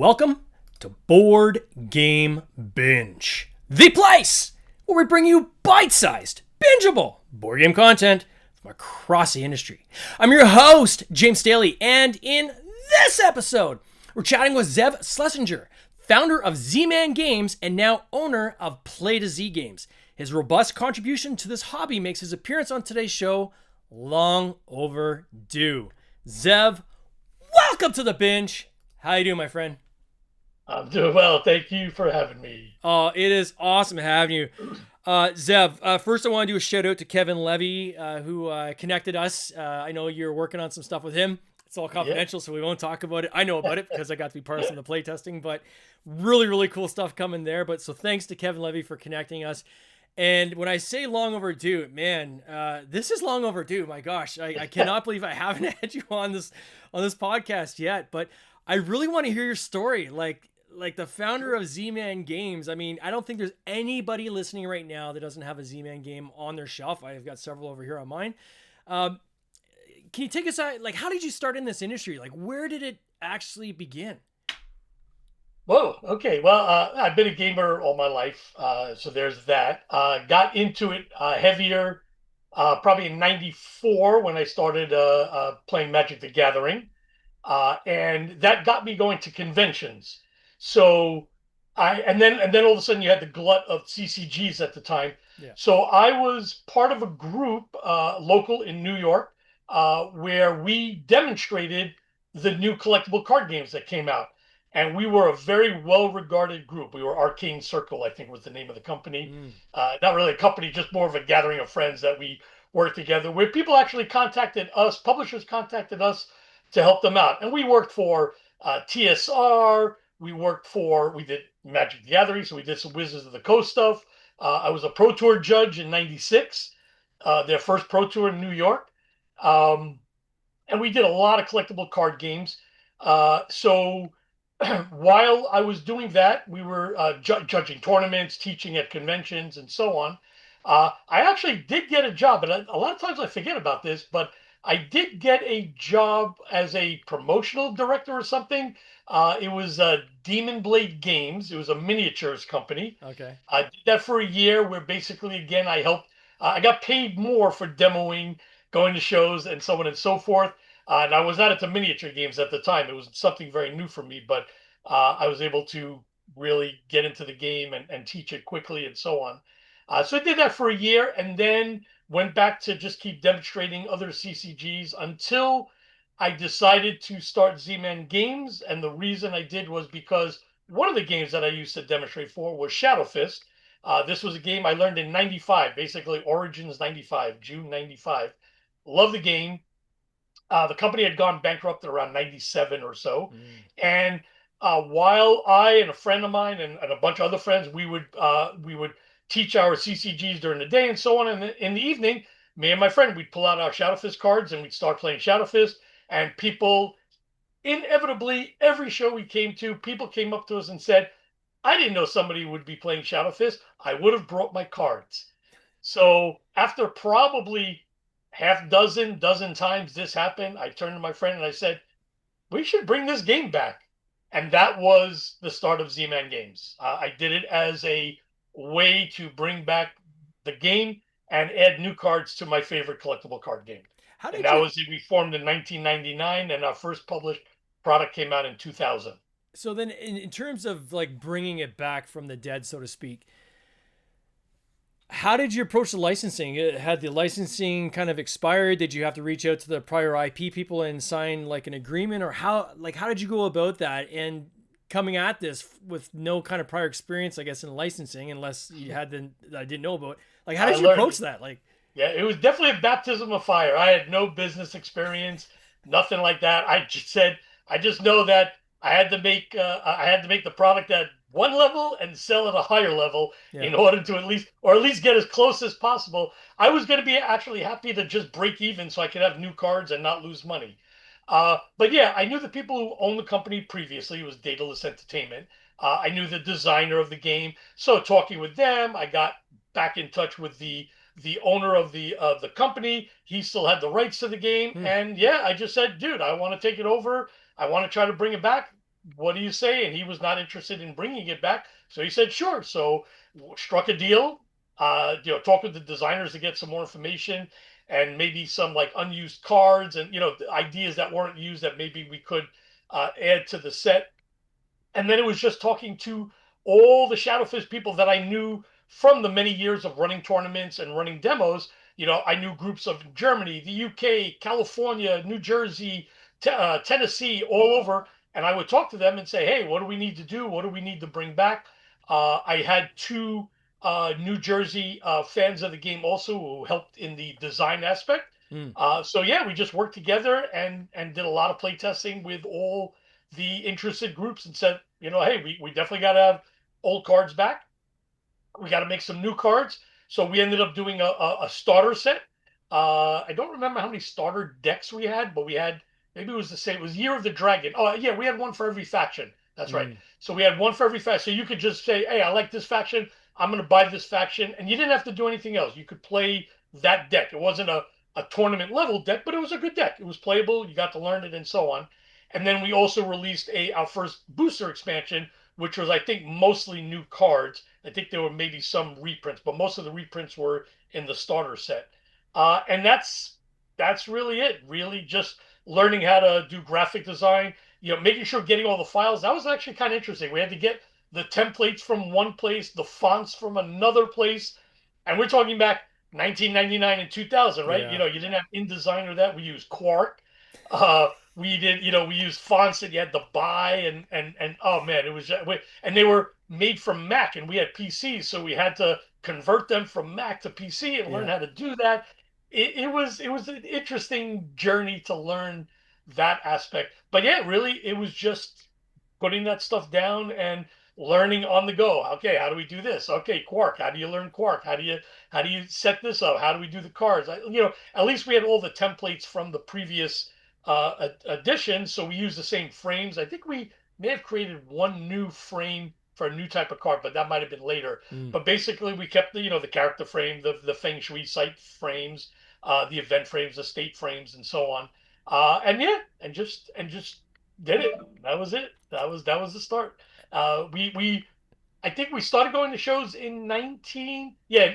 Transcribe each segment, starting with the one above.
Welcome to Board Game Binge, the place where we bring you bite-sized, bingeable board game content from across the industry. I'm your host, James Staley, and in this episode, we're chatting with Zev Shlasinger, founder of Z-Man Games and now owner of Play to Z Games. His robust contribution to this hobby makes his appearance on today's show long overdue. Zev, welcome to the binge. How you doing, my friend? I'm doing well. Thank you for having me. Oh, it is awesome having you. Zev, first I want to do a shout out to Kevin Levy, who connected us. I know you're working on some stuff with him. It's all confidential, so we won't talk about it. I know about it because I got to be part of some of the playtesting, but really, really cool stuff coming there. But so thanks to Kevin Levy for connecting us. And when I say long overdue, man, this is long overdue. My gosh, I cannot believe I haven't had you on this podcast yet. But I really want to hear your story, like the founder of Z-Man Games. I mean, I don't think there's anybody listening right now that doesn't have a Z-Man game on their shelf. I've got several over here on mine. Can you take us out? Like, how did you start in this industry? Like, where did it actually begin? Whoa. Okay. Well, I've been a gamer all my life, so there's that. Got into it heavier probably in '94 when I started playing Magic the Gathering, and that got me going to conventions. So and then all of a sudden you had the glut of CCGs at the time. Yeah. So I was part of a group local in New York where we demonstrated the new collectible card games that came out. And we were a very well-regarded group. We were Arcane Circle, I think was the name of the company. Not really a company, just more of a gathering of friends that we worked together, where people actually contacted us, publishers contacted us to help them out. And we worked for TSR. We did Magic the Gathering, so we did some Wizards of the Coast stuff. I was a Pro Tour judge in '96, their first Pro Tour in New York. And we did a lot of collectible card games. So while I was doing that, we were judging tournaments, teaching at conventions, and so on. I actually did get a job, and a lot of times I forget about this, but I did get a job as a promotional director or something. It was Demon Blade Games. It was a miniatures company. Okay. I did that for a year, where basically, again, I helped. I got paid more for demoing, going to shows, and so on and so forth. And I was not into miniature games at the time. It was something very new for me, but I was able to really get into the game and teach it quickly and so on. So I did that for a year and then went back to just keep demonstrating other CCGs until I decided to start Z-Man Games. And the reason I did was because one of the games that I used to demonstrate for was Shadow Fist. This was a game I learned in '95, basically Origins '95, June '95. Love the game. The company had gone bankrupt at around '97 or so. And while I and a friend of mine and a bunch of other friends, we would teach our CCGs during the day and so on. And in the evening, me and my friend, we'd pull out our Shadow Fist cards and we'd start playing Shadow Fist. And people, inevitably, every show we came to, people came up to us and said, I didn't know somebody would be playing Shadow Fist. I would have brought my cards. So after probably dozen times this happened, I turned to my friend and I said, we should bring this game back. And that was the start of Z-Man Games. I did it as a way to bring back the game and add new cards to my favorite collectible card game. How And did you? we formed in 1999, and our first published product came out in 2000. So then, in terms of like bringing it back from the dead, so to speak, how did you approach the licensing? Had the licensing kind of expired? Did you have to reach out to the prior IP people and sign like an agreement, or how did you go about that? And coming at this with no kind of prior experience, I guess, in licensing, unless you had that I didn't know about. Like, how did you approach that? Like, yeah, it was definitely a baptism of fire. I had no business experience, nothing like that. I just know that I had to make the product at one level and sell at a higher level yeah, in order to at least get as close as possible. I was going to be actually happy to just break even so I could have new cards and not lose money. But yeah, I knew the people who owned the company previously. It was Daedalus Entertainment. I knew the designer of the game. So talking with them, I got back in touch with the owner of the company. He still had the rights to the game. And yeah, I just said, dude, I want to take it over. I want to try to bring it back. what do you say? And he was not interested in bringing it back. So he said, sure. So struck a deal, talked with the designers to get some more information and maybe some like unused cards and, ideas that weren't used that maybe we could add to the set. And then it was just talking to all the Shadowfist people that I knew from the many years of running tournaments and running demos. I knew groups of Germany, the UK, California, New Jersey, Tennessee, all over. And I would talk to them and say, hey, what do we need to do? What do we need to bring back? I had two New Jersey fans of the game also who helped in the design aspect. Mm. So yeah, we just worked together and did a lot of play testing with all the interested groups and said, hey, we definitely got to have old cards back. We got to make some new cards. So we ended up doing a starter set. I don't remember how many starter decks we had, but we had, maybe it was the same. It was Year of the Dragon. Oh, yeah, we had one for every faction. That's right. Mm. So we had one for every faction. So you could just say, hey, I like this faction. I'm going to buy this faction. And you didn't have to do anything else. You could play that deck. It wasn't a tournament level deck, but it was a good deck. It was playable. You got to learn it and so on. And then we also released our first booster expansion, which was, I think, mostly new cards. I think there were maybe some reprints, but most of the reprints were in the starter set. And that's really it. Really just learning how to do graphic design, making sure getting all the files. That was actually kind of interesting. We had to get the templates from one place, the fonts from another place. And we're talking back 1999 and 2000, right? Yeah. You didn't have InDesign or that. We used Quark. We did, we used fonts that you had to buy and oh man, it was and they were made from Mac and we had PCs, so we had to convert them from Mac to PC and learn Yeah. how to do that. It was an interesting journey to learn that aspect. But yeah, really, it was just putting that stuff down and learning on the go. Okay, how do we do this? Okay, Quark. How do you learn Quark? How do you set this up? How do we do the cards? At least we had all the templates from the previous edition, so we use the same frames. I think we may have created one new frame for a new type of card, but that might have been later. Mm. But basically, we kept the character frame, the Feng Shui site frames, the event frames, the state frames, and so on. And yeah, and just did it. That was it. That was the start. We I think we started going to shows in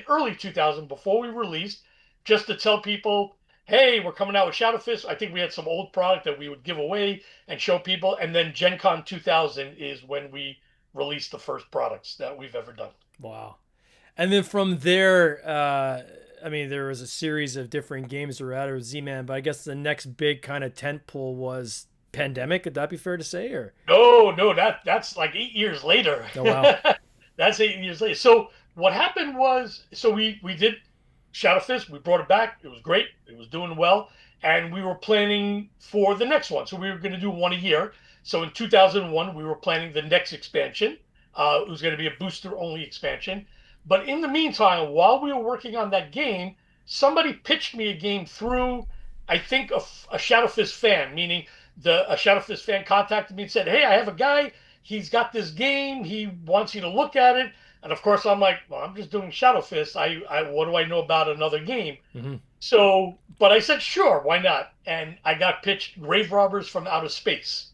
early 2000 before we released, just to tell people, hey, we're coming out with Shadowfist. I think we had some old product that we would give away and show people. And then Gen Con 2000 is when we released the first products that we've ever done. Wow. And then from there, I mean, there was a series of different games throughout it with Z-Man, but I guess the next big kind of tent pole was Pandemic. Could that be fair to say? Or No, that's like 8 years later. oh wow, That's 8 years later. So what happened was, so we did Shadowfist. We brought it back. It was great. It was doing well, and we were planning for the next one. So we were going to do one a year. So in 2001, we were planning the next expansion. It was going to be a booster only expansion. But in the meantime, while we were working on that game, somebody pitched me a game through, I think, a Shadowfist fan, meaning a Shadowfist fan contacted me and said, "Hey, I have a guy. He's got this game. He wants you to look at it." And of course, I'm like, "Well, I'm just doing Shadowfist. I what do I know about another game?" mm-hmm. So, but I said, "Sure, why not?" And I got pitched Grave Robbers from Outer Space,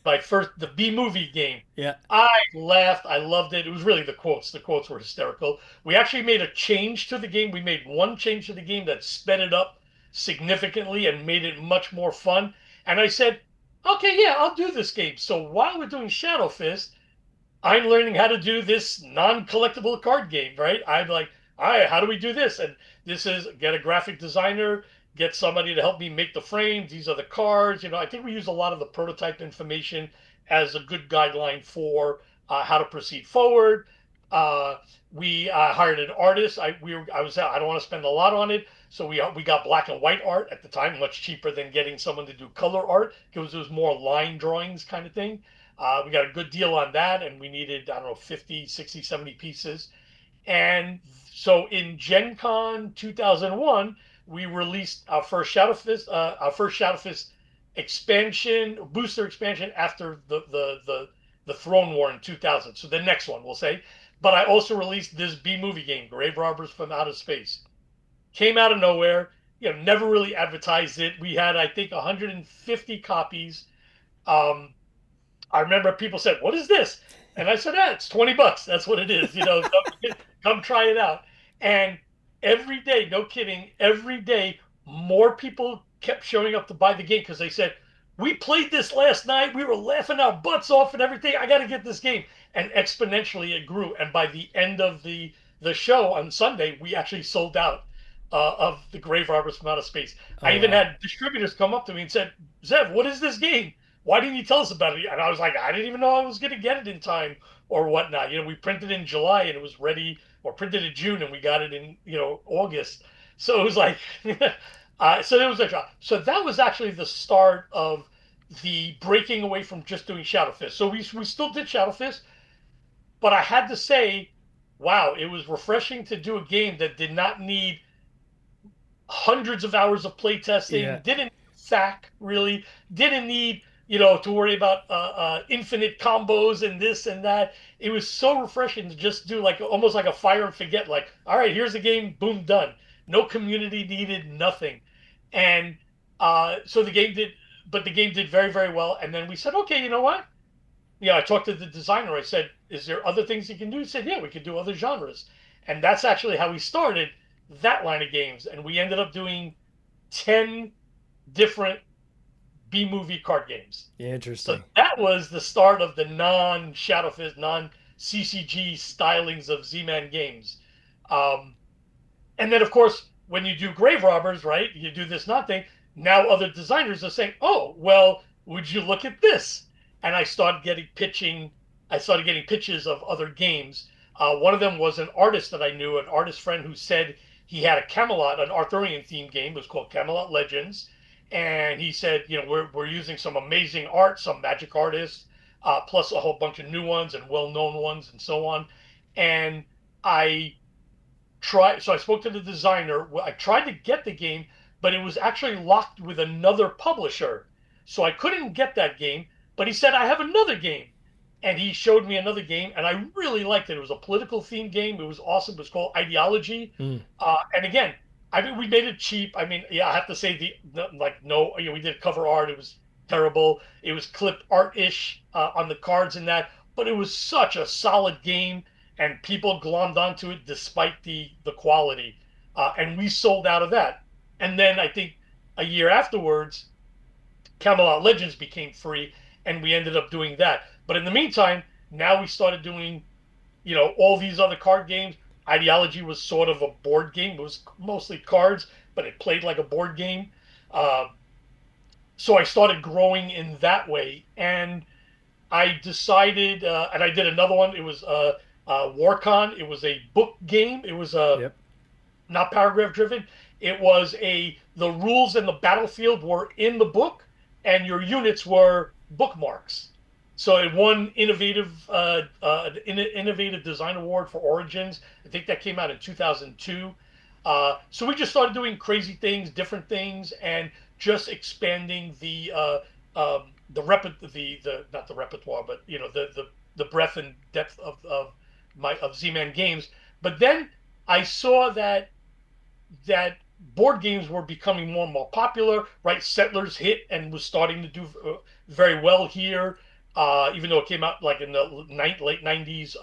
the B movie game. Yeah, I laughed. I loved it. It was really the quotes. The quotes were hysterical. We actually made a change to the game. We made one change to the game that sped it up significantly and made it much more fun. And I said, okay, yeah, I'll do this game. So while we're doing Shadowfist, I'm learning how to do this non-collectible card game, right? I'm like, all right, how do we do this? And this is get a graphic designer, get somebody to help me make the frames. These are the cards. I think we use a lot of the prototype information as a good guideline for how to proceed forward. Uh, we hired an artist. I don't want to spend a lot on it, so we got black and white art at the time, much cheaper than getting someone to do color art because it was more line drawings kind of thing. We got a good deal on that, and we needed, I don't know, 50, 60, 70 pieces. And so in Gen Con 2001, we released our first Shadowfist expansion, booster expansion after the Throne War in 2000. So the next one, we'll say. But I also released this B movie game, Grave Robbers from Outer Space. Came out of nowhere, never really advertised it. We had, I think, 150 copies. Um, I remember people said, "What is this?" And I said, "Ah, it's $20. That's what it is. Come try it out." And every day, no kidding, every day, more people kept showing up to buy the game because they said, "We played this last night. We were laughing our butts off and everything. I got to get this game." And exponentially, it grew. And by the end of the show on Sunday, we actually sold out of the Grave Robbers from Outer Space. I Oh even wow. had distributors come up to me and said, "Zev, what is this game? Why didn't you tell us about it?" And I was like, "I didn't even know I was going to get it in time or whatnot." We printed in July and it was ready, or printed in June and we got it in, August. So it was like, so there was so that was actually the start of the breaking away from just doing Shadow Fist. So we still did Shadow Fist, but I had to say, wow, it was refreshing to do a game that did not need hundreds of hours of Yeah. playtesting, didn't sack really, didn't need to worry about infinite combos and this and that. It was so refreshing to just do like almost like a fire and forget. Like, all right, here's the game, boom, done. No community needed, nothing, and so the game did very very well. And then we said, okay, you know what? Yeah, I talked to the designer. I said, "Is there other things you can do?" He said, "Yeah, we could do other genres," and that's actually how we started that line of games. And we ended up doing 10 different B movie card games. So Interesting. that was the start of the non Shadowfist, non CCG stylings of Z-Man games. Um, and then, of course, when you do Grave Robbers, right, you do this not thing. Now other designers are saying, "Oh, well, would you look at this?" And I started getting pitches of other games. One of them was an artist that I knew, an artist friend who said he had a Camelot, an Arthurian themed game. It was called Camelot Legends. And he said, we're using some amazing art, some magic artists, plus a whole bunch of new ones and well known ones and so on. And I so I spoke to the designer. I tried to get the game, but it was actually locked with another publisher. So I couldn't get that game, but he said, "I have another game." And he showed me another game, and I really liked it. It was a political themed game. It was awesome. It was called Ideology. Mm. And again, I mean, we made it cheap. I mean, yeah, I have to say like no, we did cover art. It was terrible. It was clip art-ish on the cards and that, but it was such a solid game and people glommed onto it despite the quality. And we sold out of that. And then I think a year afterwards, Camelot Legends became free, and we ended up doing that. But in the meantime, now we started doing all these other card games. Ideology was sort of a board game. It was mostly cards, but it played like a board game. Uh, so I started growing in that way, and I decided, and I did another one. It was Warcon. It was a book game. It was Yep. not paragraph driven. It was the rules and the battlefield were in the book, and your units were bookmarks. So it won innovative design award for Origins. I think that came out in 2002. So we just started doing crazy things, different things, and just expanding the not the repertoire, but the breadth and depth of Z-Man games. But then I saw that board games were becoming more and more popular. Right, Settlers hit and was starting to do very well here, even though it came out like in the late '90s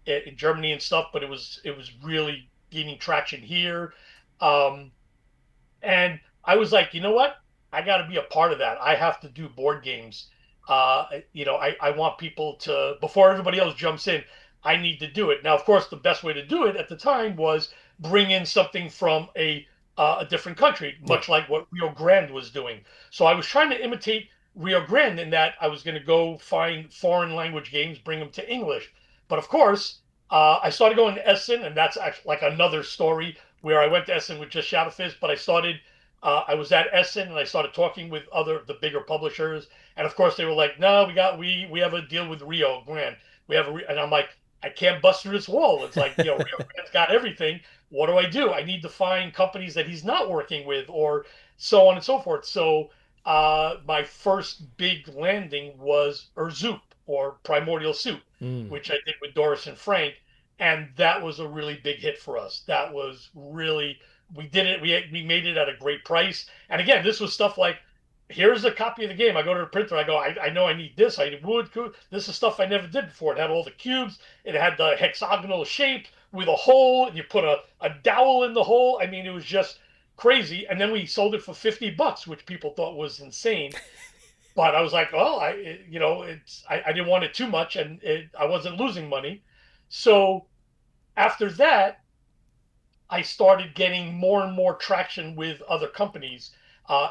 in Germany and stuff. But it was really gaining traction here. Um, and I was like, you know what? I got to be a part of that. I have to do board games. I want people to, before everybody else jumps in, I need to do it. Now, of course, the best way to do it at the time was bring in something from a different country, Yeah. much like what Rio Grande was doing. So I was trying to imitate Rio Grande in that I was going to go find foreign language games, bring them to English. But of course, I started going to Essen, and that's actually like another story where I went to Essen with just Shadow Fist, but I was at Essen and I started talking with the bigger publishers, and of course they were like, "No, we have a deal with Rio Grande. And I'm like, I can't bust through this wall. It's like, Rio Grande's got everything. What do I do? I need to find companies that he's not working with, or so on and so forth." So my first big landing was Urzup, or Primordial Soup, Mm. which I did with Doris and Frank, and that was a really big hit for us. That was really, we did it. We made it at a great price. And again, this was stuff like here's a copy of the game. I go to the printer. I go, I know I need this. I need wood. This is stuff I never did before. It had all the cubes. It had the hexagonal shape with a hole. And you put a dowel in the hole. I mean, it was just crazy. And then we sold it for $50, which people thought was insane. But I was like, oh, I didn't want it too much, and I wasn't losing money. So after that, I started getting more and more traction with other companies,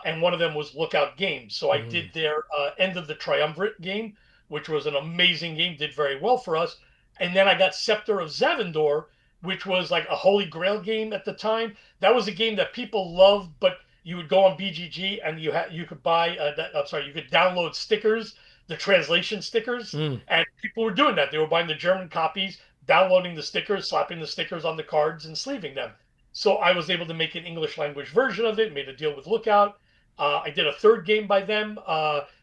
and one of them was Lookout Games. So I Mm. did their End of the Triumvirate game, which was an amazing game, did very well for us. And then I got Scepter of Zavendor, which was like a Holy Grail game at the time. That was a game that people loved, but you would go on BGG and you could buy. I'm sorry, you could download stickers, the translation stickers, Mm. and people were doing that. They were buying the German copies, downloading the stickers, slapping the stickers on the cards, and sleeving them. So I was able to make an English language version of it, made a deal with Lookout. I did a third game by them.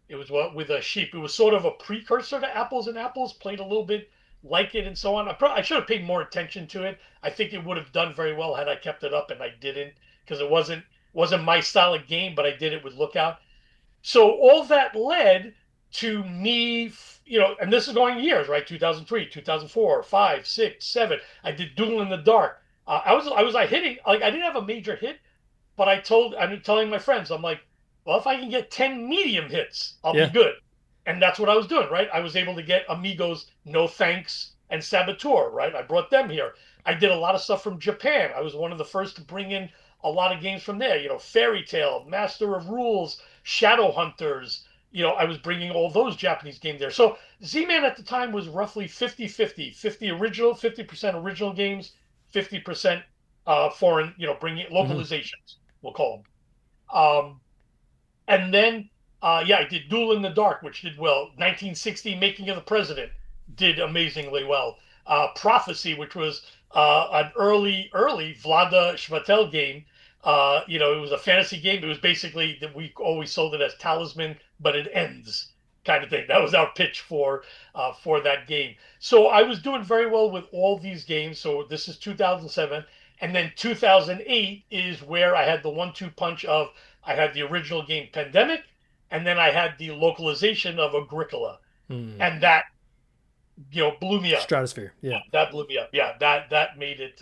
It was with a sheep. It was sort of a precursor to Apples and Apples, played a little bit like it and so on. I should have paid more attention to it. I think it would have done very well had I kept it up, and I didn't because it wasn't my style of game, but I did it with Lookout. So all that led to me, and this is going years, right? 2003, 2004, 5, 6, 7. I did Duel in the Dark. I was like hitting, like I didn't have a major hit, but I'm telling my friends, I'm like, well, if I can get 10 medium hits, I'll be Yeah. good. And that's what I was doing, right? I was able to get Amigos, No Thanks, and Saboteur, right? I brought them here. I did a lot of stuff from Japan. I was one of the first to bring in a lot of games from there, Fairy Tale, Master of Rules, Shadow Hunters. I was bringing all those Japanese games there. So Z-Man at the time was roughly 50-50, 50 original, 50% original games, 50% foreign, bringing Hmm. localizations, we'll call them. And then, yeah, I did Duel in the Dark, which did well. 1960, Making of the President, did amazingly well. Prophecy, which was an early Vlada Chvátil game. It was a fantasy game. It was basically that we always sold it as Talisman, but it ends kind of thing. That was our pitch for that game. So I was doing very well with all these games. So this is 2007. And then 2008 is where I had the 1-2 punch of I had the original game Pandemic, and then I had the localization of Agricola, Mm. and that blew me up. Stratosphere. Yeah. That blew me up. Yeah, that made it.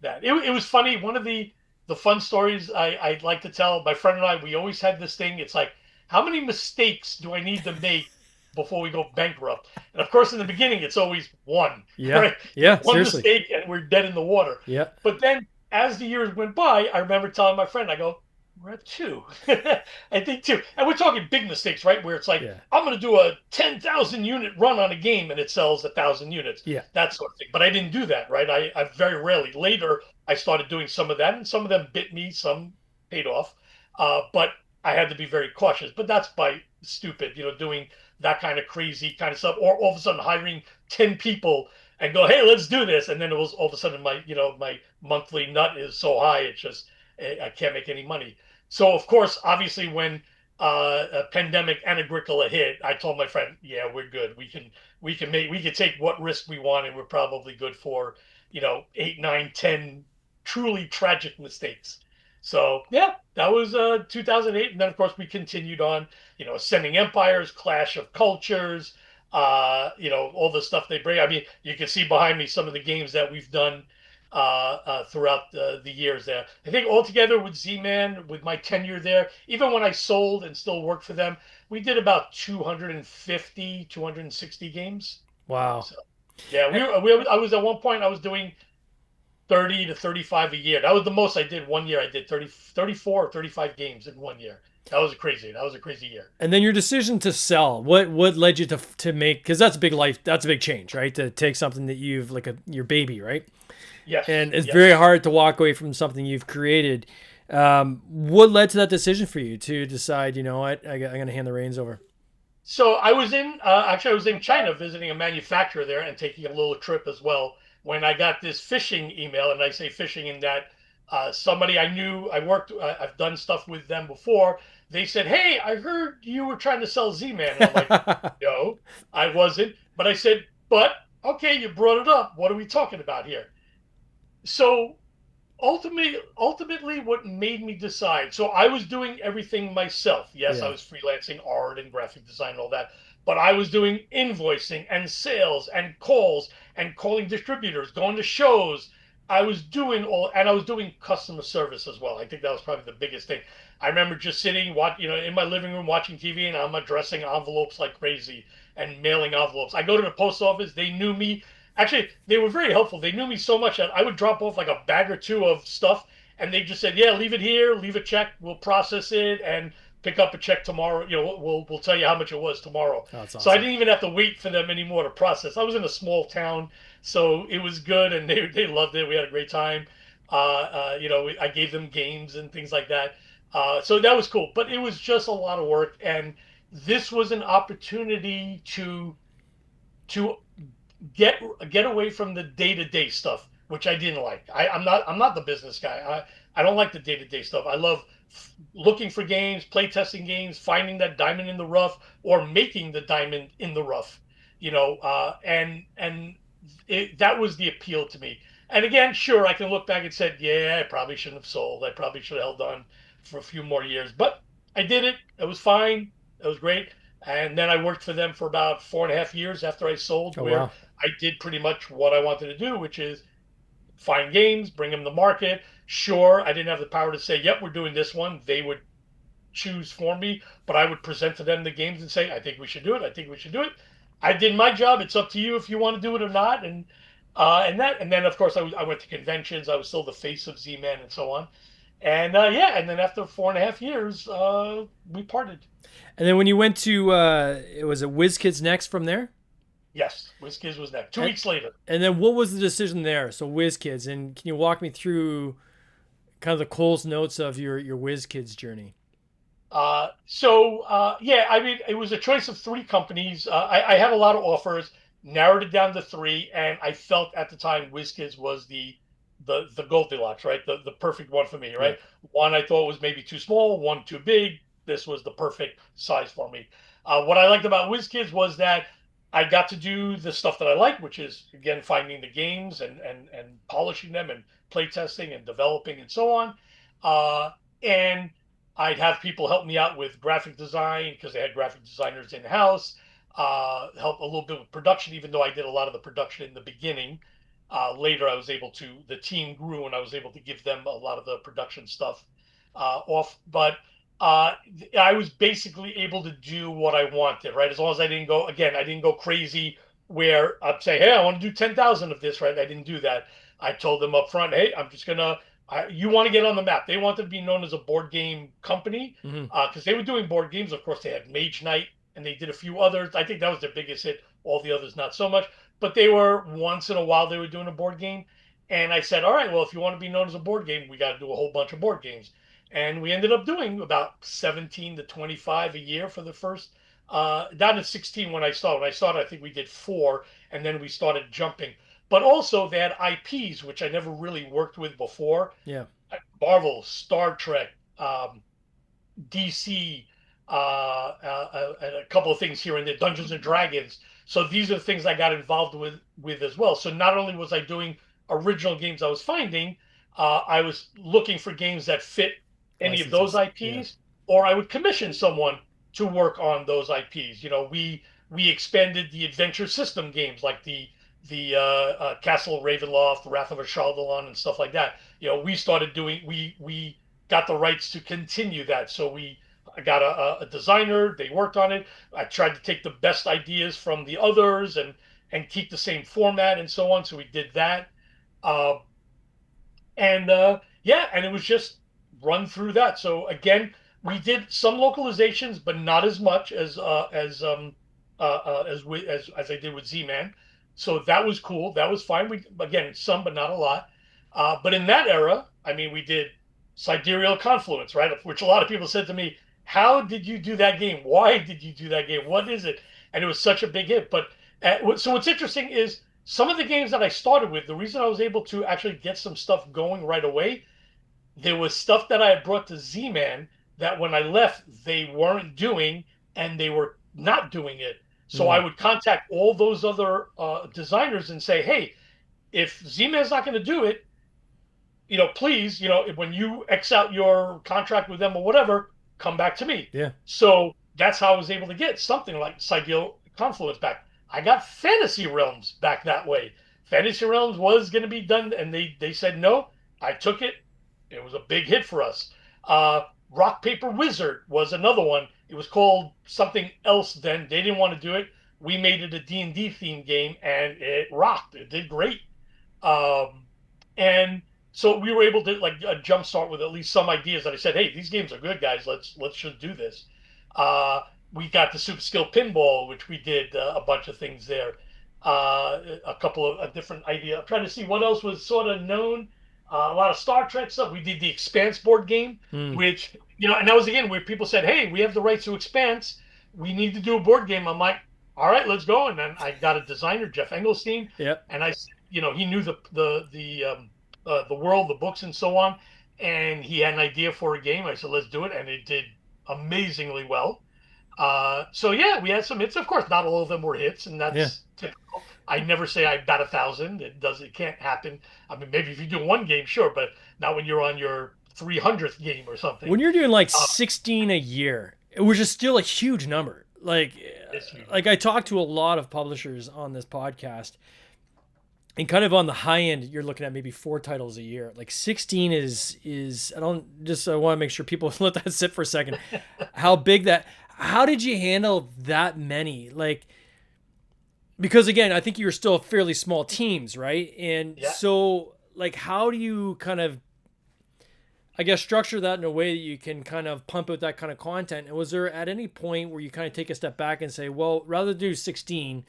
It was funny. One of the fun stories I like to tell my friend and I. We always had this thing. It's like, how many mistakes do I need to make before we go bankrupt? And of course, in the beginning, it's always one. Yeah. Right? Yeah. One Seriously. mistake, and we're dead in the water. Yeah. But then, as the years went by, I remember telling my friend, I go, we're at two. I think two. And we're talking big mistakes, right? Where it's like, Yeah. I'm going to do a 10,000 unit run on a game and it sells 1,000 units, Yeah. that sort of thing. But I didn't do that, right? I very rarely. Later, I started doing some of that, and some of them bit me, some paid off. But I had to be very cautious. But that's by stupid, doing that kind of crazy kind of stuff, or all of a sudden hiring 10 people and go, hey, let's do this. And then it was all of a sudden my monthly nut is so high, it's just, I can't make any money. So of course, obviously, when a pandemic and Agricola hit, I told my friend, "Yeah, we're good. We can take what risk we want, and we're probably good for 8, 9, 10 truly tragic mistakes." So yeah, that was 2008, and then of course we continued on, Ascending Empires, Clash of Cultures, all the stuff they bring. I mean, you can see behind me some of the games that we've done throughout the years there. I think altogether with Z-Man, with my tenure there, even when I sold and still worked for them, we did about 250, 260 games. Wow. So yeah, I was at one point, I was doing 30 to 35 a year. That was the most I did one year. I did 34 or 35 games in one year. That was a crazy year. And then your decision to sell, what led you to make, because that's a big life, that's a big change, right? To take something that you've like your baby, right? Yes, And it's very yes. hard to walk away from something you've created. What led to that decision for you to decide, you know what, I'm going to hand the reins over? So I was in China visiting a manufacturer there and taking a little trip as well when I got this phishing email, and I say phishing in that somebody I knew, I've done stuff with them before. They said, "Hey, I heard you were trying to sell Z-Man," and I'm like, "No, I wasn't." But I said, "But okay, you brought it up. What are we talking about here?" So ultimately what made me decide. So I was doing everything myself. Yes, I Yeah. was freelancing art and graphic design and all that, but I was doing invoicing and sales and calls and calling distributors, going to shows. I was doing all, and I was doing customer service as well. I think that was probably the biggest thing. I remember just sitting, in my living room watching TV, and I'm addressing envelopes like crazy and mailing envelopes. I go to the post office. They knew me. Actually, they were very helpful. They knew me so much that I would drop off like a bag or two of stuff, and they just said, "Yeah, leave it here, leave a check, we'll process it, and pick up a check tomorrow. We'll tell you how much it was tomorrow." Oh, that's So I awesome. didn't even have to wait for them anymore to process. I was in a small town, so it was good, and they loved it. We had a great time. I gave them games and things like that. So that was cool, but it was just a lot of work, and this was an opportunity to get away from the day to day stuff, which I didn't like. I'm not the business guy. I don't like the day to day stuff. I love looking for games, play testing games, finding that diamond in the rough, or making the diamond in the rough. That was the appeal to me. And again, sure, I can look back and said, yeah, I probably shouldn't have sold. I probably should have held on for a few more years, but I did it. It was fine. It was great. And then I worked for them for about 4.5 years after I sold, Oh where wow. I did pretty much what I wanted to do, which is find games, bring them to market. Sure, I didn't have the power to say, "Yep, we're doing this one." They would choose for me, but I would present to them the games and say, "I think we should do it. I think we should do it." I did my job. It's up to you if you want to do it or not. And then of course I went to conventions. I was still the face of Z-Man and so on. And yeah, and then after 4.5 years, we parted. And then when you went to it was a WizKids next from there? Yes, WizKids was next. Two And, weeks later. and then what was the decision there? So WizKids, and can you walk me through kind of the Cole's notes of your WizKids journey? Yeah, I mean, it was a choice of three companies. I had a lot of offers, narrowed it down to three, and I felt at the time WizKids was the Goldilocks, right? The perfect one for me, Yeah. right? One I thought was maybe too small, one too big. This was the perfect size for me. What I liked about WizKids was that I got to do the stuff that I like, which is again finding the games and polishing them and play testing and developing and so on. And I'd have people help me out with graphic design because they had graphic designers in house. Help a little bit with production, even though I did a lot of the production in the beginning. Later, the team grew and I was able to give them a lot of the production stuff off. But uh, I was basically able to do what I wanted, right? As long as I didn't go crazy where I'd say, hey, I want to do 10,000 of this, right? I didn't do that. I told them up front, hey, I'm just going to you want to get on the map. They wanted to be known as a board game company Hmm. because they were doing board games. Of course, they had Mage Knight and they did a few others. I think that was their biggest hit. All the others, not so much. But they were once in a while they were doing a board game. And I said, all right, well, if you want to be known as a board game, we got to do a whole bunch of board games. And we ended up doing about 17 to 25 a year for the first, down to 16 when I started. When I started, I think we did four, and then we started jumping. But also, they had IPs, which I never really worked with before. Yeah. Marvel, Star Trek, DC, and a couple of things here and there, Dungeons and Dragons. So these are the things I got involved with as well. So not only was I doing original games I was finding, I was looking for games that fit any of those Licenses. Yeah. IPs, or I would commission someone to work on those IPs. We expanded the adventure system games like the Castle Ravenloft, Wrath of Ashaldalon, and stuff like that. We started doing we got the rights to continue that. So I got a designer. They worked on it. I tried to take the best ideas from the others and keep the same format and so on. So we did that. Uh, and Yeah, and it was just run through that. So again, we did some localizations, but not as much as I did with Z-Man. So that was cool. That was fine. We again some, but not a lot. But in that era, I mean, we did Sidereal Confluence, right? Which a lot of people said to me, "How did you do that game? Why did you do that game? What is it?" And it was such a big hit. But so what's interesting is some of the games that I started with, the reason I was able to actually get some stuff going right away, there was stuff that I had brought to Z-Man that when I left, they weren't doing and they were not doing it. So I Mm. would contact all those other designers and say, hey, if Z-Man's not going to do it, please, when you X out your contract with them or whatever, come back to me. Yeah. So that's how I was able to get something like Cydeal Confluence back. I got Fantasy Realms back that way. Fantasy Realms was going to be done, and they said no. I took it. It was a big hit for us. Rock Paper Wizard was another one. It was called something else then. They didn't want to do it. We made it a D&D themed game, and it rocked. It did great. Um, and so we were able to like jumpstart with at least some ideas that I said, hey, these games are good, guys. Let's just do this. Uh, we got the Super Skill Pinball, which we did a bunch of things there. A couple of different ideas. I'm trying to see what else was sort of known. A lot of Star Trek stuff. We did the Expanse board game, Mm. which and that was again where people said, "Hey, we have the rights to Expanse. We need to do a board game." I'm like, "All right, let's go." And then I got a designer, Jeff Engelstein, Yep. and he knew the world, the books, and so on, and he had an idea for a game. I said, "Let's do it," and it did amazingly well. So yeah, we had some hits. Of course, not all of them were hits, and Yeah. that's typical. I never say I bat 1,000. It can't happen. I mean, maybe if you do one game, sure, but not when you're on your 300th game or something. When you're doing like Uh, 16 a year, which is still a huge number. it's huge. Like I talked to a lot of publishers on this podcast, and kind of on the high end, you're looking at maybe 4 titles a year. Like 16 is I want to make sure people let that sit for a second. How big that? How did you handle that many? Like, because again, I think you're still fairly small teams, right? And Yeah. so, like, how do you kind of, I guess, structure that in a way that you can kind of pump out that kind of content? And was there at any point where you kind of take a step back and say, well, rather than do 16,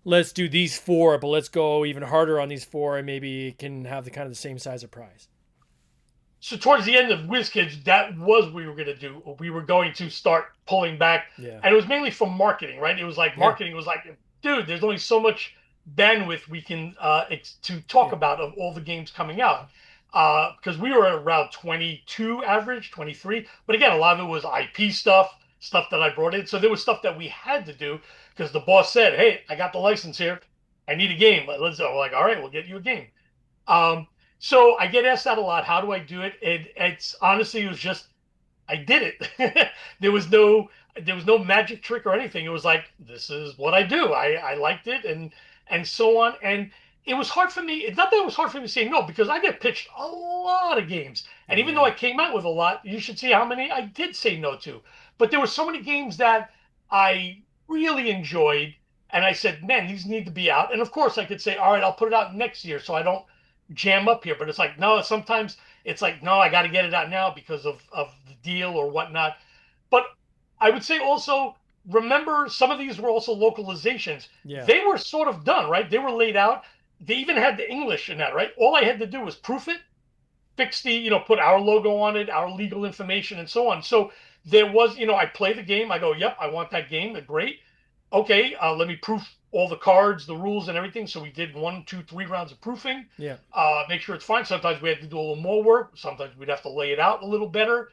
let's do these 4, but let's go even harder on these 4, and maybe it can have the kind of the same size of prize? So towards the end of WizKids, that was what we were going to do. We were going to start pulling back, Yeah. and it was mainly from marketing, right? It was like Yeah. marketing was like, dude, there's only so much bandwidth we can to talk Yeah. about of all the games coming out. Because we were at around 22 average, 23. But again, a lot of it was IP stuff that I brought in. So there was stuff that we had to do because the boss said, hey, I got the license here. I need a game. Let's go. We're like, all right, we'll get you a game. Um, so I get asked that a lot. How do I do it? It's honestly, it was just I did it. There was no magic trick or anything. It was like this is what I do. I liked it and so on. And it was hard for me. It's not that it was hard for me to say no because I get pitched a lot of games. And even though Yeah. I came out with a lot, you should see how many I did say no to. But there were so many games that I really enjoyed. And I said, man, these need to be out. And of course, I could say, all right, I'll put it out next year so I don't jam up here. But it's like, no, sometimes it's like, no, I got to get it out now because of the deal or whatnot. But I would say also, remember, some of these were also localizations. Yeah. They were sort of done, right? They were laid out. They even had the English in that, right? All I had to do was proof it, fix put our logo on it, our legal information, and so on. So there was, I play the game. I go, yep, I want that game. Great. Okay, let me proof all the cards, the rules, and everything. So we did 1, 2, 3 rounds of proofing. Yeah. Make sure it's fine. Sometimes we had to do a little more work. Sometimes we'd have to lay it out a little better.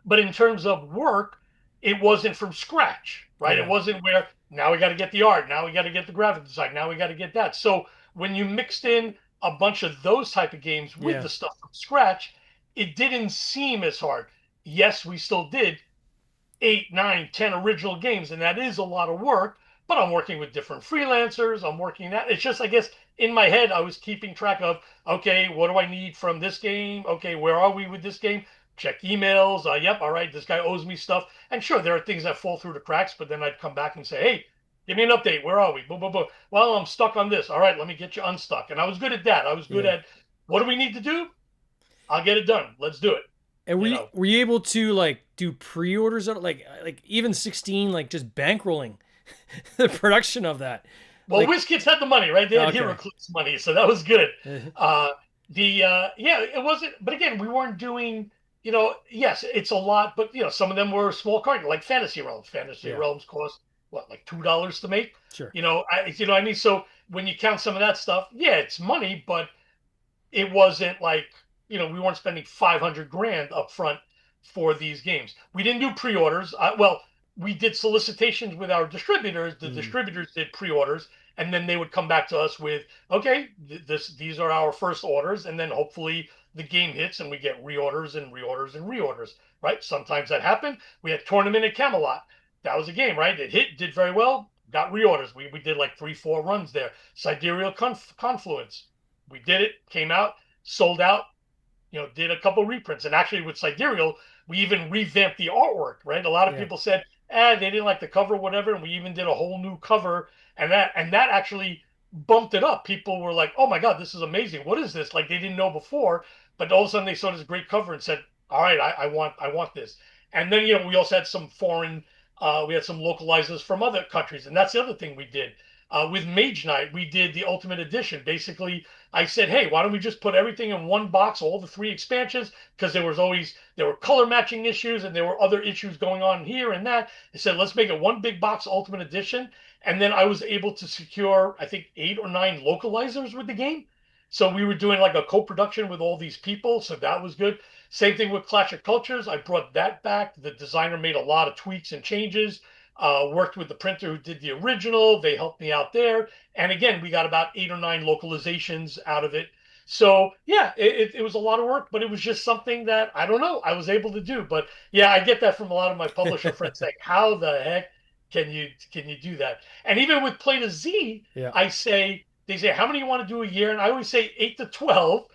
But in terms of work, it wasn't from scratch, right? Yeah. It wasn't where now we got to get the art, now we got to get the graphic design, now we got to get that. So when you mixed in a bunch of those type of games with Yeah. the stuff from scratch, it didn't seem as hard. Yes, we still did 8, 9, 10 original games, and that is a lot of work. But I'm working with different freelancers. I'm working that. It's just, I guess, in my head, I was keeping track of, okay, what do I need from this game? Okay, where are we with this game? Check emails. Yep, all right, this guy owes me stuff. And sure, there are things that fall through the cracks, but then I'd come back and say, hey, give me an update. Where are we? Boom, boom, boom. Well, I'm stuck on this. All right, let me get you unstuck. And I was good at that. I was good Yeah. at what do we need to do? I'll get it done. Let's do it. And You know. were you able to like do pre-orders of it? Like even 16, like just bankrolling the production of that? Well, Like, WizKids had the money, right? They had okay. HeroClix money, so that was good. Yeah, it wasn't. But again, we weren't doing. Yes, it's a lot, but some of them were small cards, like Fantasy Realms. Fantasy Yeah. Realms cost what, like $2 to make. Sure. What I mean. So when you count some of that stuff, yeah, it's money, but it wasn't like we weren't spending 500 grand up front for these games. We didn't do pre-orders. Well, we did solicitations with our distributors. The Mm. distributors did pre-orders, and then they would come back to us with, okay, these are our first orders, and then hopefully the game hits and we get reorders and reorders and reorders. Right? Sometimes that happened. We had Tournament at Camelot. That was a game, right? It hit, did very well, got reorders. We did like 3, 4 runs there. Sidereal Confluence. We did it, came out, sold out, did a couple reprints. And actually with Sidereal, we even revamped the artwork, right? A lot of Yeah. people said, they didn't like the cover, whatever. And we even did a whole new cover. And that actually bumped it up. People were like, oh my God, this is amazing. What is this? Like they didn't know before, but all of a sudden they saw this great cover and said, all right, I want this. And then, we also had some foreign, we had some localizers from other countries. And that's the other thing we did. With Mage Knight, we did the Ultimate Edition. Basically, I said, hey, why don't we just put everything in one box, all the 3 expansions? Because there were color matching issues and there were other issues going on here and that. I said, let's make it one big box Ultimate Edition. And then I was able to secure, I think, 8 or 9 localizers with the game. So we were doing like a co-production with all these people. So that was good. Same thing with Clash of Cultures. I brought that back. The designer made a lot of tweaks and changes. Worked with the printer who did the original. They helped me out there. And again, we got about 8 or 9 localizations out of it. So yeah, it was a lot of work, but it was just something that I don't know I was able to do. But yeah, I get that from a lot of my publisher friends saying, "How the heck can you do that?" And even with Play to Z, Yeah. they say, "How many you want to do a year?" And I always say 8 to 12.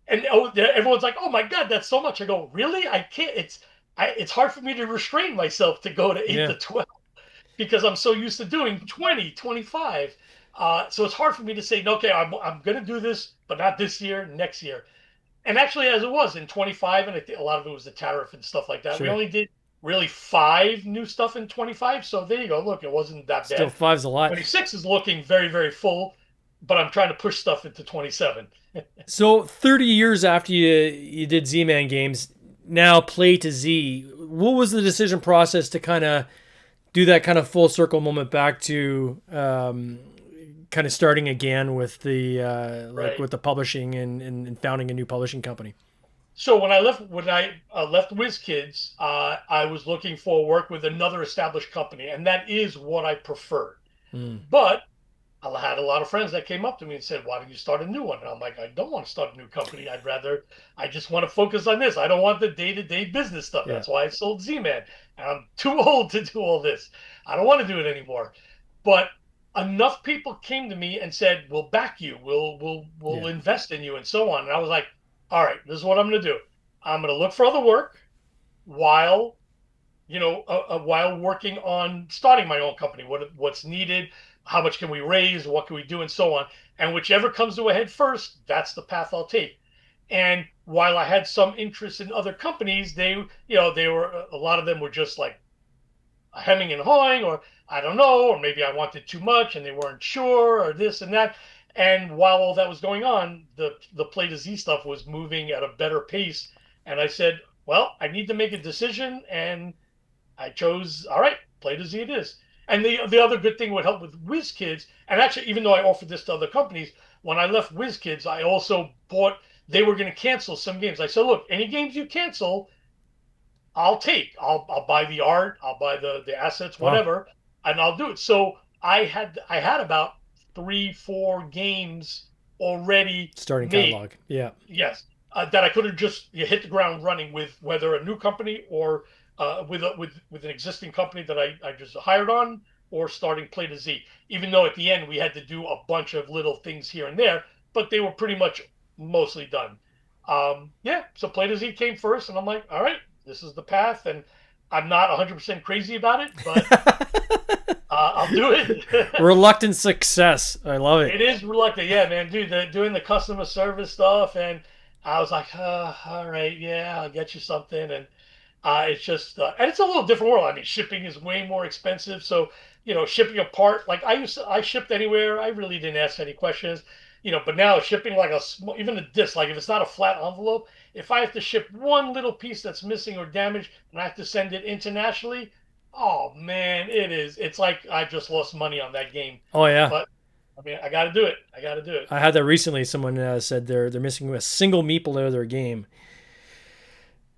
And everyone's like, "Oh my God, that's so much." I go, "Really? I can't. It's hard for me to restrain myself to go to eight Yeah. to 12." Because I'm so used to doing 20, 25. So it's hard for me to say, okay, I'm going to do this, but not this year, next year. And actually, as it was in 25, and I think a lot of it was the tariff and stuff like that, we Sure. only did really 5 new stuff in 25. So there you go. Look, it wasn't that Still bad. five's a lot. 26 is looking very, very full, but I'm trying to push stuff into 27. So 30 years after you did Z-Man games, now Play to Z. What was the decision process to kind of do that kind of full circle moment back to kind of starting again with the like Right. with the publishing and founding a new publishing company? So when I left WizKids, I was looking for work with another established company, and that is what I preferred. Mm. But I had a lot of friends that came up to me and said, "Why don't you start a new one?" And I'm like, "I don't want to start a new company. I just want to focus on this. I don't want the day-to-day business stuff. Yeah. That's why I sold Z-Man. And I'm too old to do all this. I don't want to do it anymore." But enough people came to me and said, "We'll back you. We'll Yeah. invest in you," and so on. And I was like, "All right, this is what I'm going to do. I'm going to look for other work while while working on starting my own company, what's needed, how much can we raise, what can we do, and so on. And whichever comes to a head first, that's the path I'll take." And while I had some interest in other companies, they were a lot of them were just like hemming and hawing, or I don't know, or maybe I wanted too much and they weren't sure, or this and that. And while all that was going on, the Play to Z stuff was moving at a better pace. And I said, well, I need to make a decision, and I chose, all right, Play to Z it is. And the other good thing would help with WizKids, and actually, even though I offered this to other companies, when I left WizKids, I also bought, they were going to cancel some games. I said, look, any games you cancel, I'll take. I'll buy the art, I'll buy the assets, Wow. whatever, and I'll do it. So I had about 3, 4 games already Starting made. catalog. Yeah. Yes, that I could have just hit the ground running with, whether a new company or with an existing company that I just hired on, or starting Play to Z. Even though at the end we had to do a bunch of little things here and there, but they were pretty much mostly done. Yeah, so Play to Z came first, and I'm like, all right, this is the path, and I'm not 100% crazy about it, but I'll do it. Reluctant success. I love it. It is reluctant, yeah, man. Dude, doing the customer service stuff, and I was like, all right, yeah, I'll get you something, and it's just, and it's a little different world. I mean, shipping is way more expensive, so shipping a part, like I shipped anywhere. I really didn't ask any questions, but now shipping like even a disc, like if it's not a flat envelope, if I have to ship one little piece that's missing or damaged, and I have to send it internationally, oh man, it's like I just lost money on that game. Oh yeah. But I mean, I got to do it. I got to do it. I had that recently. Someone said they're missing a single meeple out of their game,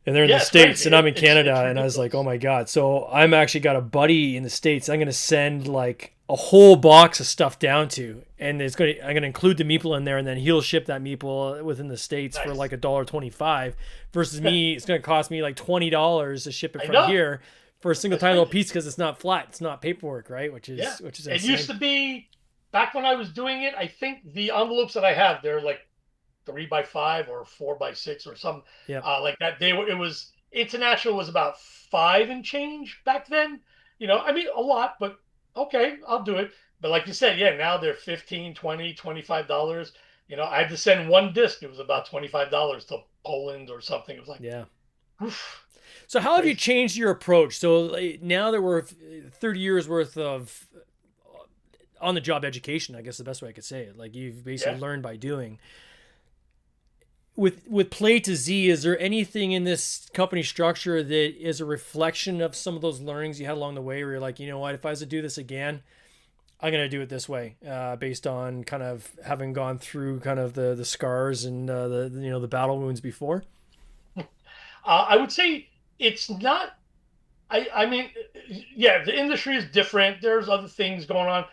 and they're in the Yeah, it's States crazy. and I'm in It's Canada, and I was like, oh ridiculous. my God. So I'm actually got a buddy in the States I'm going to send like a whole box of stuff down to, and I'm going to include the meeple in there, and then he'll ship that meeple within the States for like Nice. $1.25 versus me. It's going to cost me like $20 to ship it I from know. here for a single That's tiny little crazy. piece because it's not flat. It's not paperwork, right? Yeah. Which is It used insane. to be back when I was doing it. I think the envelopes that I have, they're like 3x5 or 4x6 or something Yeah. like that. They were. It was international was about five and change back then. I mean a lot, but okay, I'll do it. But like you said, yeah, now they're 15, 20, $25. I had to send one disc. It was about $25 to Poland or something. It was like, Yeah. oof, So how have you crazy. changed your approach? So like, now that we're 30 years worth of on the job education, I guess the best way I could say it. Like you've basically Yeah. learned by doing. With Play to Z, is there anything in this company structure that is a reflection of some of those learnings you had along the way where you're like, you know what, if I was to do this again, I'm going to do it this way, based on kind of having gone through kind of the scars and the battle wounds before? I would say it's not. I mean, yeah, the industry is different. There's other things going on.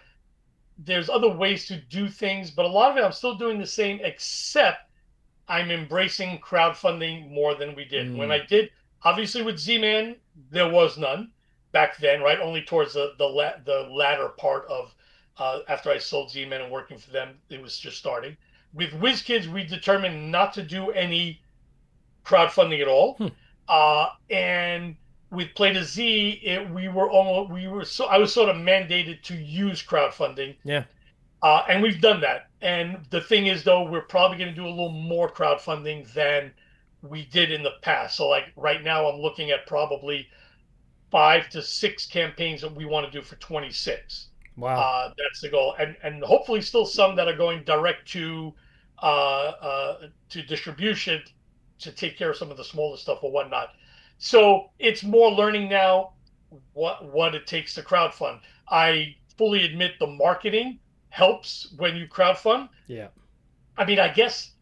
There's other ways to do things, but a lot of it I'm still doing the same, except I'm embracing crowdfunding more than we did. When Mm, I did, obviously with Z-Man, there was none back then, right? Only towards the latter part of after I sold Z-Man and working for them, it was just starting. With WizKids, we determined not to do any crowdfunding at all. hmm, And with Play to Z, I was sort of mandated to use crowdfunding, yeah, and we've done that. And the thing is, though, we're probably going to do a little more crowdfunding than we did in the past. So, like right now, I'm looking at probably 5 to 6 campaigns that we want to do for 26. wow, That's the goal, and hopefully still some that are going direct to distribution to take care of some of the smaller stuff or whatnot. So it's more learning now what it takes to crowdfund. I fully admit the marketing helps when you crowdfund. yeah, I mean, I guess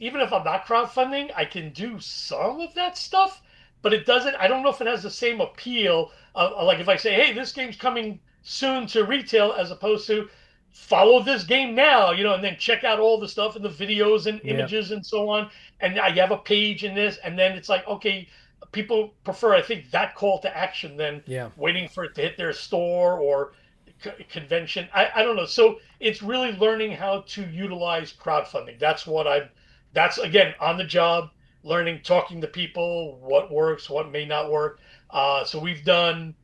even if I'm not crowdfunding, I can do some of that stuff, but it doesn't. I don't know if it has the same appeal. Like if I say, "Hey, this game's coming soon to retail," as opposed to follow this game now, and then check out all the stuff and the videos and yeah, images and so on. And I have a page in this, and then it's like, okay, people prefer, I think, that call to action than yeah. waiting for it to hit their store or convention. I don't know. So it's really learning how to utilize crowdfunding. That's again on the job, learning, talking to people, what works, what may not work. So we've done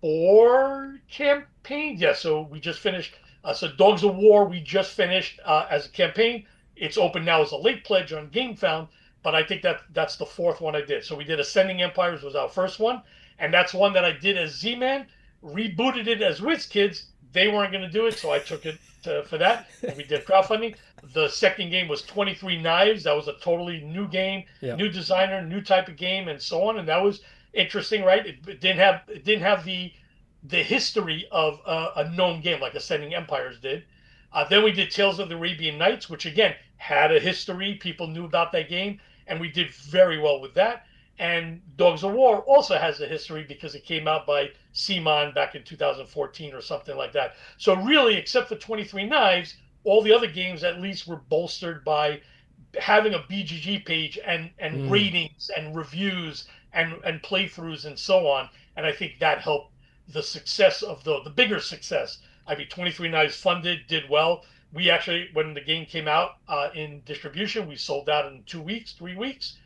4 campaigns. Yeah, so we just finished. So Dogs of War, we just finished as a campaign. It's open now as a late pledge on GameFound, but I think that's the fourth one I did. So we did Ascending Empires was our first one, and that's one that I did as Z-Man, rebooted it as WizKids. They weren't going to do it, so I took it for that, and we did crowdfunding. The second game was 23 Knives. That was a totally new game, Yeah. new designer, new type of game, and so on. And that was interesting, right? It didn't have the history of a known game like Ascending Empires did. Then we did Tales of the Arabian Nights, which again had a history. People knew about that game, and we did very well with that. And Dogs of War also has a history because it came out by CMON back in 2014 or something like that. So really, except for 23 Knives, all the other games at least were bolstered by having a BGG page and Mm, ratings and reviews and playthroughs and so on. And I think that helped the success of the bigger success. I mean, 23 Knives funded, did well. We actually, when the game came out in distribution, we sold out in 2 weeks, 3 weeks.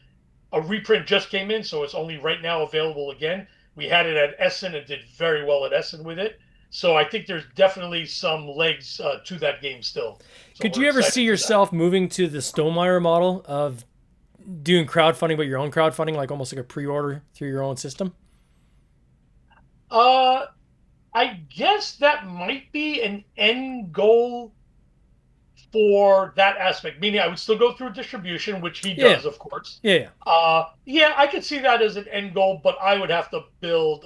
A reprint just came in, so it's only right now available again. We had it at Essen and did very well at Essen with it. So I think there's definitely some legs to that game still. So could we're you ever see excited for that. yourself moving to the Stonemeyer model of doing crowdfunding, but your own crowdfunding, like almost like a pre-order through your own system? Uh, I guess that might be an end goal for that aspect, meaning I would still go through distribution, which he Yeah, does, of course. yeah, yeah. Yeah, I could see that as an end goal, but I would have to build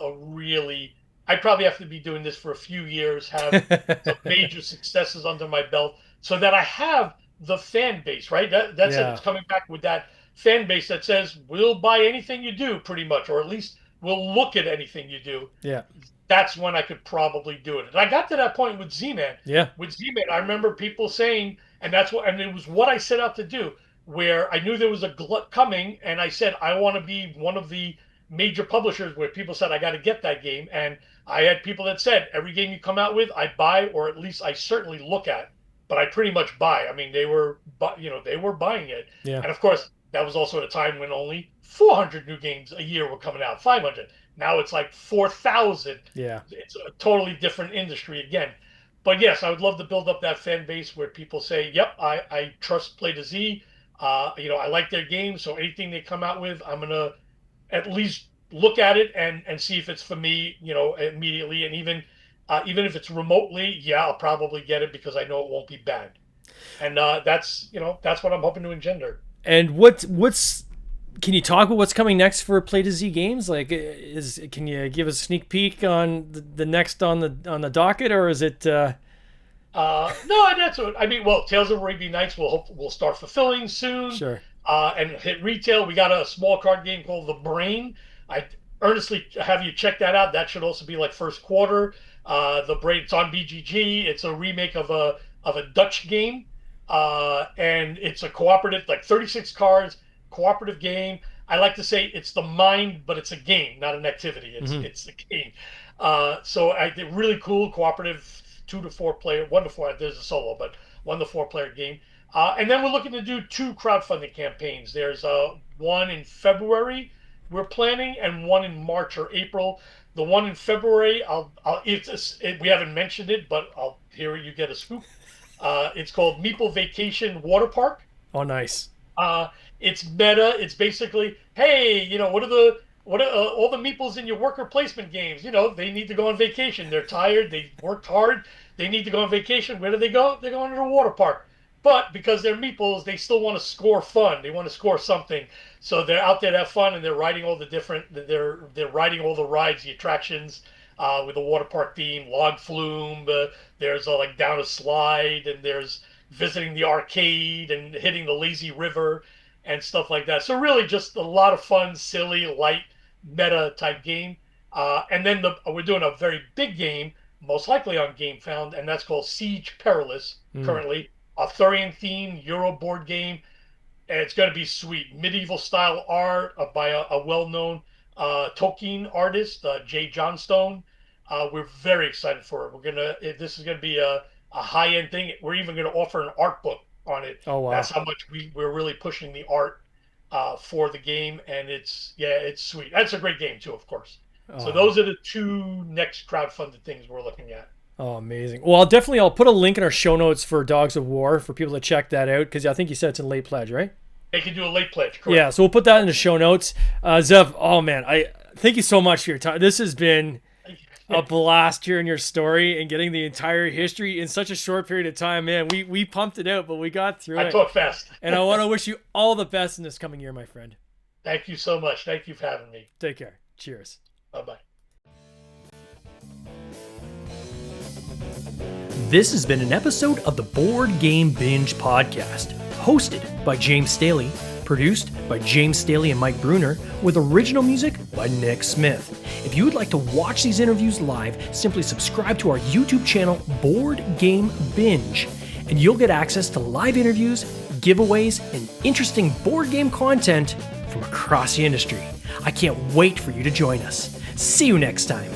I'd probably have to be doing this for a few years, have some major successes under my belt so that I have the fan base, right? That's it. Yeah, It's coming back with that fan base that says we'll buy anything you do, pretty much, or at least we'll look at anything you do. Yeah. That's when I could probably do it. And I got to that point with Z-Man. Yeah. With Z-Man, I remember people saying, and it was what I set out to do, where I knew there was a glut coming, and I said, I want to be one of the major publishers where people said, I got to get that game. And I had people that said, every game you come out with, I buy, or at least I certainly look at, but I pretty much buy. I mean, they were buying it. Yeah. And of course, that was also at a time when only 400 new games a year were coming out, 500. Now it's like 4,000. Yeah. It's a totally different industry again. But yes, I would love to build up that fan base where people say, yep, I trust Play to Z. I like their games. So anything they come out with, I'm going to at least look at it and see if it's for me, immediately. And even if it's remotely, yeah, I'll probably get it because I know it won't be bad. And that's what I'm hoping to engender. And what's can you talk about what's coming next for Play to Z Games? Like, can you give us a sneak peek on the next on the docket, or is it? No, that's what I mean. Well, Tales of Arabian Nights will start fulfilling soon. Sure. And hit retail. We got a small card game called The Brain. I earnestly have you check that out. That should also be like first quarter. The Brain. It's on BGG. It's a remake of a Dutch game, and it's a cooperative, like 36 cards. Cooperative game. I like to say it's the mind, but it's a game, not an activity. It's a game. So I did really cool cooperative 2 to 4 player, 1 to 4. There's a solo, but 1 to 4 player game. And then we're looking to do 2 crowdfunding campaigns. There's one in February we're planning, and one in March or April. The one in February, we haven't mentioned it, but I'll hear you get a scoop. It's called Meeple Vacation Water Park. Oh, nice. It's meta. It's basically, hey, what are all the meeples in your worker placement games? They need to go on vacation. They're tired. They worked hard. They need to go on vacation. Where do they go? They're going to the water park. But because they're meeples, they still want to score fun. They want to score something. So they're out there to have fun, and they're riding all they're riding all the rides, the attractions, with a water park theme, log flume. There's like down a slide, and there's visiting the arcade and hitting the lazy river and stuff like that. So really just a lot of fun, silly, light, meta type game. And then we're doing a very big game, most likely on GameFound, and that's called Siege Perilous currently. Arthurian theme, Euro board game. And it's going to be sweet. Medieval style art by a well-known Tolkien artist, Jay Johnstone. We're very excited for it. This is going to be a high-end thing. We're even going to offer an art book on it. Oh, wow. That's how much we're really pushing the art for the game, and it's sweet. That's a great game too, of course. So those are the 2 next crowdfunded things we're looking at. Oh, amazing. Well, I'll put a link in our show notes for Dogs of War for people to check that out, because I think you said it's a late pledge, right? They can do a late pledge, correct? Yeah, so we'll put that in the show notes. Zev, oh man, I thank you so much for your time. This has been a blast hearing your story and getting the entire history in such a short period of time. Man, we pumped it out, but we got through it. I talk fast. And I want to wish you all the best in this coming year, my friend. Thank you so much. Thank you for having me. Take care. Cheers. Bye-bye. This has been an episode of the Board Game Binge podcast, hosted by James Staley, produced by James Staley and Mike Bruner, with original music by Nick Smith. If you would like to watch these interviews live, simply subscribe to our YouTube channel, Board Game Binge, and you'll get access to live interviews, giveaways, and interesting board game content from across the industry. I can't wait for you to join us. See you next time.